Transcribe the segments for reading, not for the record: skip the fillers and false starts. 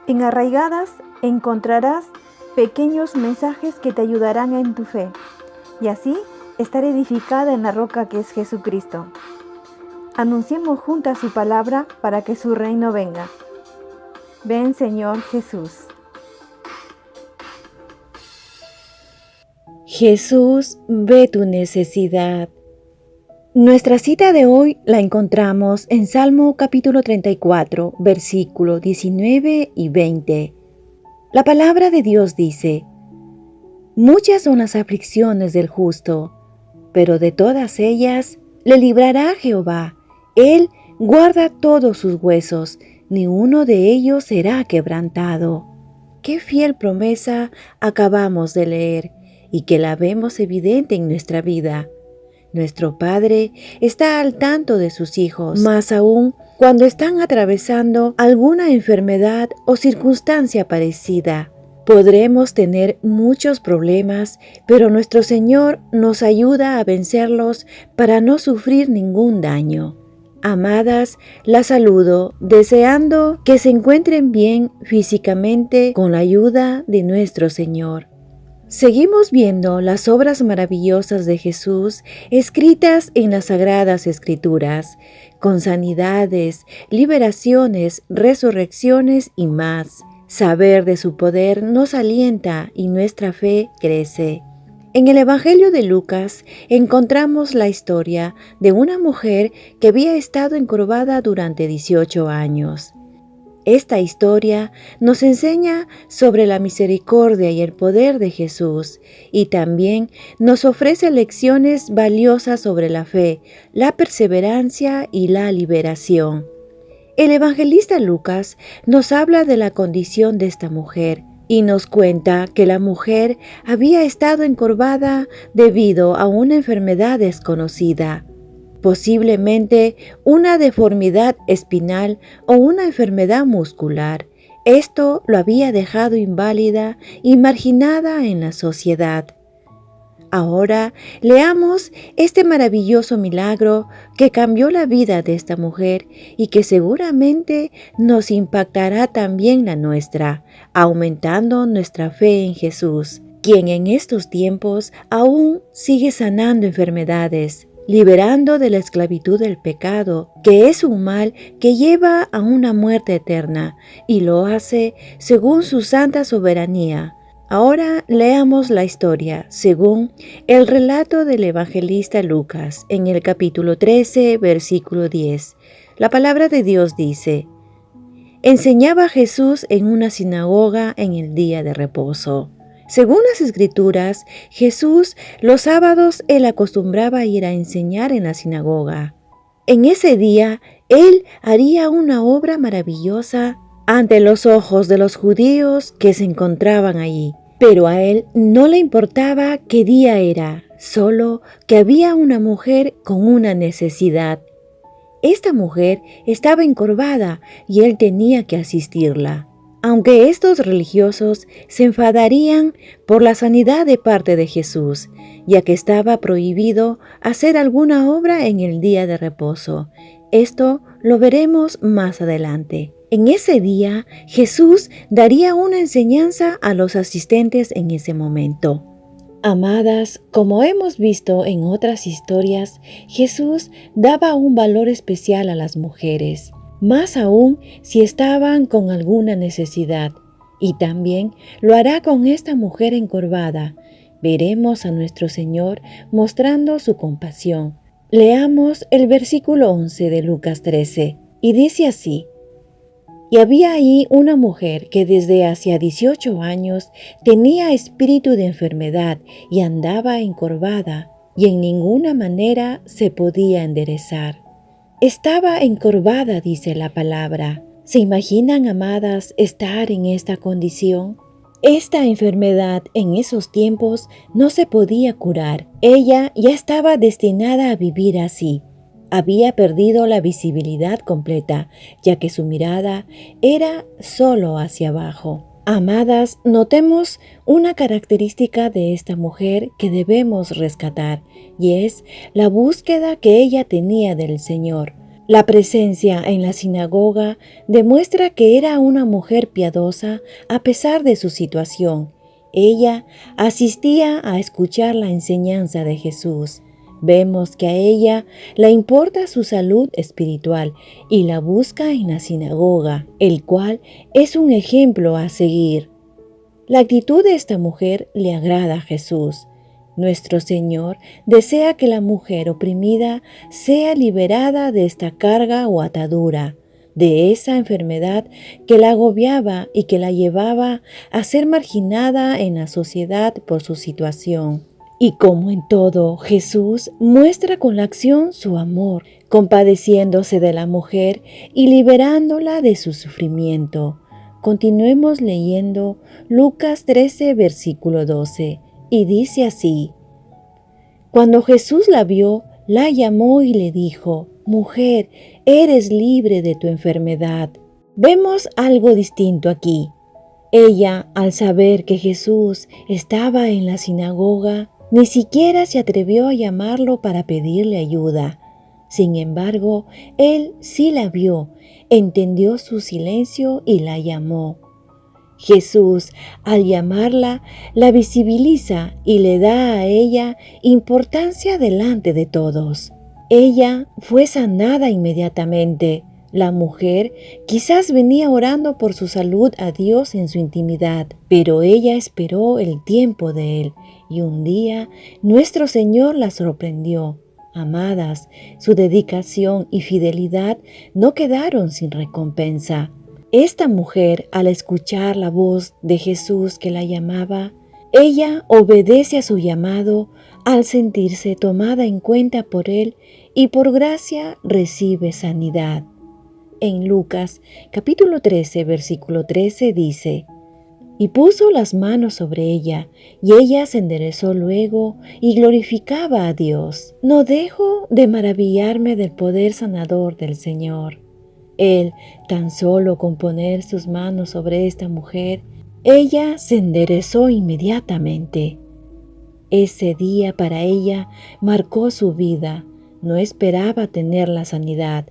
En Arraigadas encontrarás pequeños mensajes que te ayudarán en tu fe y así estar edificada en la roca que es Jesucristo. Anunciemos juntas su palabra para que su reino venga. Ven, Señor Jesús. Jesús ve tu necesidad. Nuestra cita de hoy la encontramos en Salmo capítulo 34, versículos 19 y 20. La palabra de Dios dice: Muchas son las aflicciones del justo, pero de todas ellas le librará Jehová. Él guarda todos sus huesos, ni uno de ellos será quebrantado. Qué fiel promesa acabamos de leer y que la vemos evidente en nuestra vida. Nuestro Padre está al tanto de sus hijos, más aún cuando están atravesando alguna enfermedad o circunstancia parecida. Podremos tener muchos problemas, pero nuestro Señor nos ayuda a vencerlos para no sufrir ningún daño. Amadas, las saludo deseando que se encuentren bien físicamente con la ayuda de nuestro Señor. Seguimos viendo las obras maravillosas de Jesús escritas en las Sagradas Escrituras, con sanidades, liberaciones, resurrecciones y más. Saber de su poder nos alienta y nuestra fe crece. En el Evangelio de Lucas encontramos la historia de una mujer que había estado encorvada durante 18 años. Esta historia nos enseña sobre la misericordia y el poder de Jesús y también nos ofrece lecciones valiosas sobre la fe, la perseverancia y la liberación. El evangelista Lucas nos habla de la condición de esta mujer y nos cuenta que la mujer había estado encorvada debido a una enfermedad desconocida, posiblemente una deformidad espinal o una enfermedad muscular. Esto lo había dejado inválida y marginada en la sociedad. Ahora leamos este maravilloso milagro que cambió la vida de esta mujer y que seguramente nos impactará también la nuestra, aumentando nuestra fe en Jesús, quien en estos tiempos aún sigue sanando enfermedades, liberando de la esclavitud del pecado, que es un mal que lleva a una muerte eterna, y lo hace según su santa soberanía. Ahora leamos la historia según el relato del evangelista Lucas en el capítulo 13, versículo 10. La palabra de Dios dice: Enseñaba Jesús en una sinagoga en el día de reposo. Según las Escrituras, Jesús los sábados él acostumbraba ir a enseñar en la sinagoga. En ese día, él haría una obra maravillosa ante los ojos de los judíos que se encontraban allí. Pero a él no le importaba qué día era, solo que había una mujer con una necesidad. Esta mujer estaba encorvada y él tenía que asistirla. Aunque estos religiosos se enfadarían por la sanidad de parte de Jesús, ya que estaba prohibido hacer alguna obra en el día de reposo. Esto lo veremos más adelante. En ese día, Jesús daría una enseñanza a los asistentes en ese momento. Amadas, como hemos visto en otras historias, Jesús daba un valor especial a las mujeres, más aún si estaban con alguna necesidad, y también lo hará con esta mujer encorvada. Veremos a nuestro Señor mostrando su compasión. Leamos el versículo 11 de Lucas 13, y dice así: Y había ahí una mujer que desde hacía 18 años tenía espíritu de enfermedad y andaba encorvada, y en ninguna manera se podía enderezar. Estaba encorvada, dice la palabra. ¿Se imaginan, amadas, estar en esta condición? Esta enfermedad en esos tiempos no se podía curar. Ella ya estaba destinada a vivir así. Había perdido la visibilidad completa, ya que su mirada era solo hacia abajo. Amadas, notemos una característica de esta mujer que debemos rescatar, y es la búsqueda que ella tenía del Señor. La presencia en la sinagoga demuestra que era una mujer piadosa a pesar de su situación. Ella asistía a escuchar la enseñanza de Jesús. Vemos que a ella le importa su salud espiritual y la busca en la sinagoga, el cual es un ejemplo a seguir. La actitud de esta mujer le agrada a Jesús. Nuestro Señor desea que la mujer oprimida sea liberada de esta carga o atadura, de esa enfermedad que la agobiaba y que la llevaba a ser marginada en la sociedad por su situación. Y como en todo, Jesús muestra con la acción su amor, compadeciéndose de la mujer y liberándola de su sufrimiento. Continuemos leyendo Lucas 13, versículo 12, y dice así: Cuando Jesús la vio, la llamó y le dijo: Mujer, eres libre de tu enfermedad. Vemos algo distinto aquí. Ella, al saber que Jesús estaba en la sinagoga, ni siquiera se atrevió a llamarlo para pedirle ayuda. Sin embargo, él sí la vio, entendió su silencio y la llamó. Jesús, al llamarla, la visibiliza y le da a ella importancia delante de todos. Ella fue sanada inmediatamente. La mujer quizás venía orando por su salud a Dios en su intimidad, pero ella esperó el tiempo de Él y un día nuestro Señor la sorprendió. Amadas, su dedicación y fidelidad no quedaron sin recompensa. Esta mujer, al escuchar la voz de Jesús que la llamaba, ella obedece a su llamado al sentirse tomada en cuenta por Él y por gracia recibe sanidad. En Lucas capítulo 13, versículo 13 dice: Y puso las manos sobre ella, y ella se enderezó luego y glorificaba a Dios. No dejo de maravillarme del poder sanador del Señor. Él, tan solo con poner sus manos sobre esta mujer, ella se enderezó inmediatamente. Ese día para ella marcó su vida. No esperaba tener la sanidad,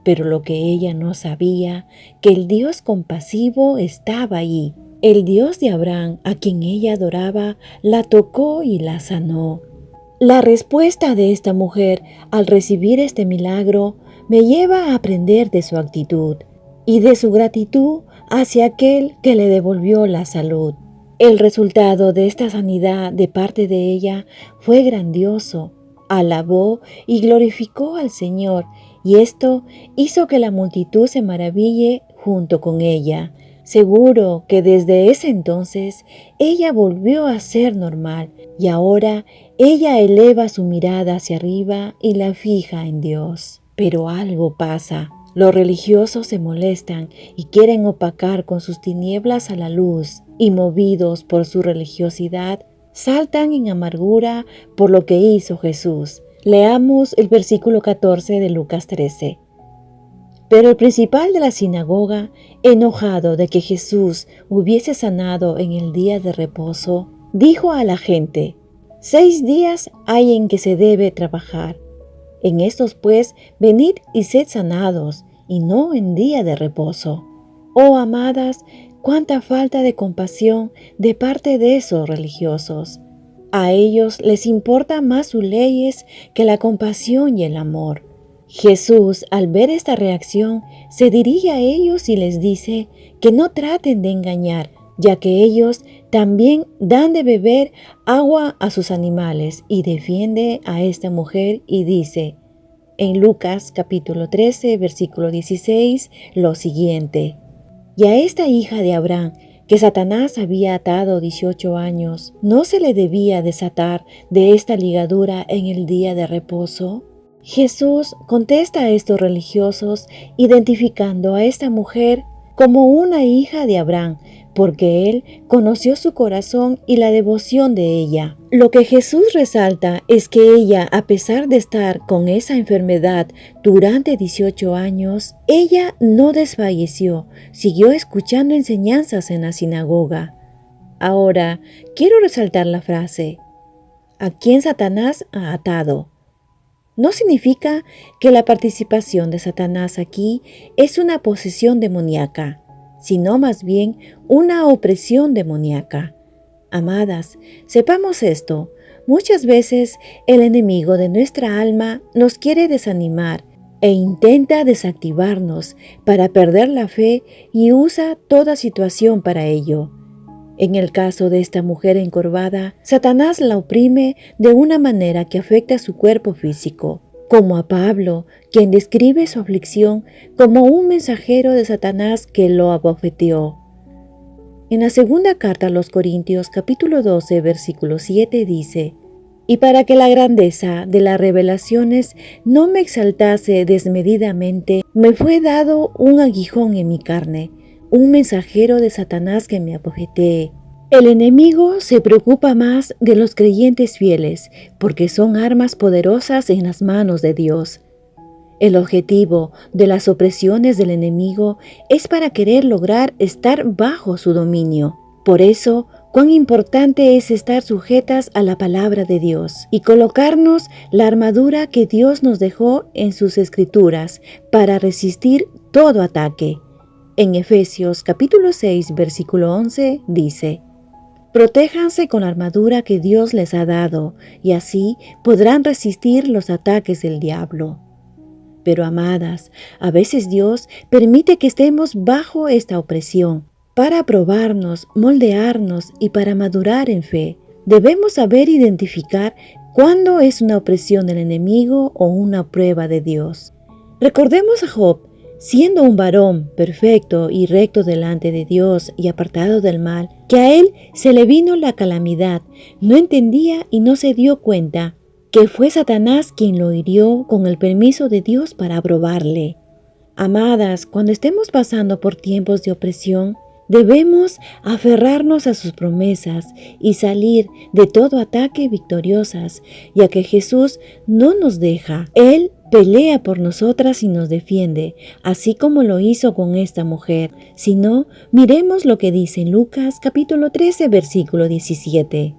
pero lo que ella no sabía, que el Dios compasivo estaba ahí. El Dios de Abraham, a quien ella adoraba, la tocó y la sanó. La respuesta de esta mujer al recibir este milagro me lleva a aprender de su actitud y de su gratitud hacia aquel que le devolvió la salud. El resultado de esta sanidad de parte de ella fue grandioso. Alabó y glorificó al Señor, y esto hizo que la multitud se maraville junto con ella. Seguro que desde ese entonces ella volvió a ser normal, y ahora ella eleva su mirada hacia arriba y la fija en Dios. Pero algo pasa. Los religiosos se molestan y quieren opacar con sus tinieblas a la luz, y movidos por su religiosidad, saltan en amargura por lo que hizo Jesús. Leamos el versículo 14 de Lucas 13. Pero el principal de la sinagoga, enojado de que Jesús hubiese sanado en el día de reposo, dijo a la gente: 6 días hay en que se debe trabajar. En estos pues venid y sed sanados, y no en día de reposo. Oh amadas, cuánta falta de compasión de parte de esos religiosos. A ellos les importa más sus leyes que la compasión y el amor. Jesús, al ver esta reacción, se dirige a ellos y les dice que no traten de engañar, ya que ellos también dan de beber agua a sus animales, y defiende a esta mujer y dice en Lucas capítulo 13, versículo 16, lo siguiente: Y a esta hija de Abraham, que Satanás había atado 18 años, ¿no se le debía desatar de esta ligadura en el día de reposo? Jesús contesta a estos religiosos identificando a esta mujer como una hija de Abraham, porque Él conoció su corazón y la devoción de ella. Lo que Jesús resalta es que ella, a pesar de estar con esa enfermedad durante 18 años, ella no desfalleció, siguió escuchando enseñanzas en la sinagoga. Ahora, quiero resaltar la frase: ¿a quién Satanás ha atado? No significa que la participación de Satanás aquí es una posesión demoníaca, sino más bien una opresión demoníaca. Amadas, sepamos esto, muchas veces el enemigo de nuestra alma nos quiere desanimar e intenta desactivarnos para perder la fe y usa toda situación para ello. En el caso de esta mujer encorvada, Satanás la oprime de una manera que afecta a su cuerpo físico, como a Pablo, quien describe su aflicción como un mensajero de Satanás que lo abofeteó. En la segunda carta a los Corintios, capítulo 12, versículo 7 dice: «Y para que la grandeza de las revelaciones no me exaltase desmedidamente, me fue dado un aguijón en mi carne, un mensajero de Satanás que me abofetee». El enemigo se preocupa más de los creyentes fieles, porque son armas poderosas en las manos de Dios. El objetivo de las opresiones del enemigo es para querer lograr estar bajo su dominio. Por eso, cuán importante es estar sujetas a la palabra de Dios y colocarnos la armadura que Dios nos dejó en sus escrituras para resistir todo ataque. En Efesios capítulo 6, versículo 11 dice: «Protéjanse con la armadura que Dios les ha dado, y así podrán resistir los ataques del diablo». Pero amadas, a veces Dios permite que estemos bajo esta opresión para probarnos, moldearnos y para madurar en fe. Debemos saber identificar cuándo es una opresión del enemigo o una prueba de Dios. Recordemos a Job, siendo un varón perfecto y recto delante de Dios y apartado del mal, que a él se le vino la calamidad, no entendía y no se dio cuenta que fue Satanás quien lo hirió con el permiso de Dios para probarle. Amadas, cuando estemos pasando por tiempos de opresión, debemos aferrarnos a sus promesas y salir de todo ataque victoriosas, ya que Jesús no nos deja. Él pelea por nosotras y nos defiende, así como lo hizo con esta mujer. Si no, miremos lo que dice en Lucas capítulo 13, versículo 17.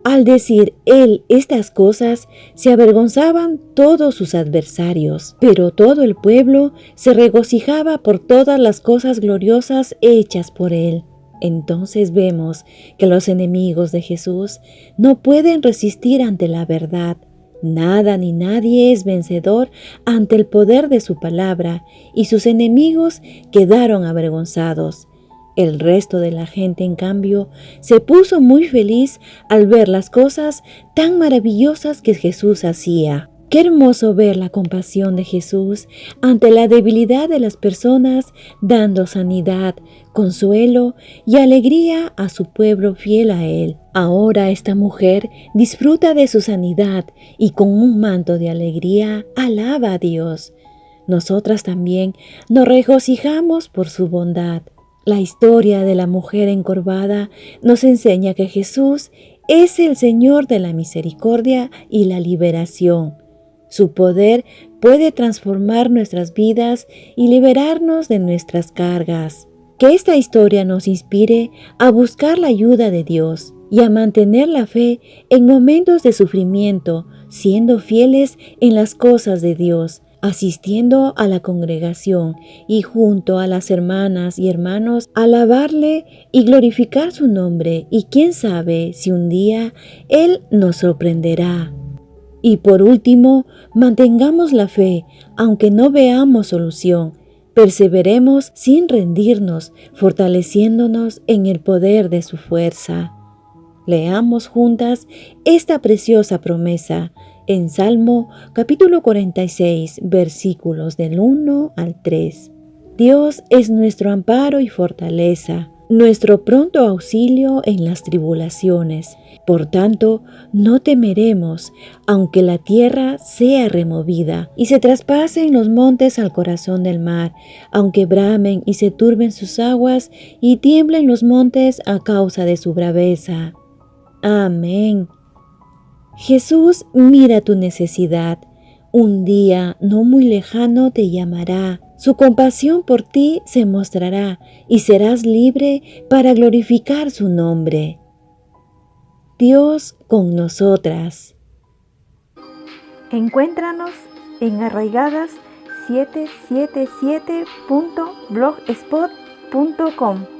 Al decir él estas cosas, se avergonzaban todos sus adversarios, pero todo el pueblo se regocijaba por todas las cosas gloriosas hechas por él. Entonces vemos que los enemigos de Jesús no pueden resistir ante la verdad. Nada ni nadie es vencedor ante el poder de su palabra, y sus enemigos quedaron avergonzados. El resto de la gente, en cambio, se puso muy feliz al ver las cosas tan maravillosas que Jesús hacía. Qué hermoso ver la compasión de Jesús ante la debilidad de las personas, dando sanidad, consuelo y alegría a su pueblo fiel a Él. Ahora esta mujer disfruta de su sanidad y con un manto de alegría alaba a Dios. Nosotras también nos regocijamos por su bondad. La historia de la mujer encorvada nos enseña que Jesús es el Señor de la misericordia y la liberación. Su poder puede transformar nuestras vidas y liberarnos de nuestras cargas. Que esta historia nos inspire a buscar la ayuda de Dios y a mantener la fe en momentos de sufrimiento, siendo fieles en las cosas de Dios, asistiendo a la congregación y junto a las hermanas y hermanos, alabarle y glorificar su nombre, y quién sabe si un día Él nos sorprenderá. Y por último, mantengamos la fe, aunque no veamos solución. Perseveremos sin rendirnos, fortaleciéndonos en el poder de su fuerza. Leamos juntas esta preciosa promesa en Salmo capítulo 46, versículos del 1 al 3. Dios es nuestro amparo y fortaleza, nuestro pronto auxilio en las tribulaciones. Por tanto, no temeremos, aunque la tierra sea removida y se traspasen los montes al corazón del mar, aunque bramen y se turben sus aguas y tiemblen los montes a causa de su braveza. Amén. Jesús mira tu necesidad. Un día no muy lejano te llamará. Su compasión por ti se mostrará y serás libre para glorificar su nombre. Dios con nosotras. Encuéntranos en arraigadas777.blogspot.com.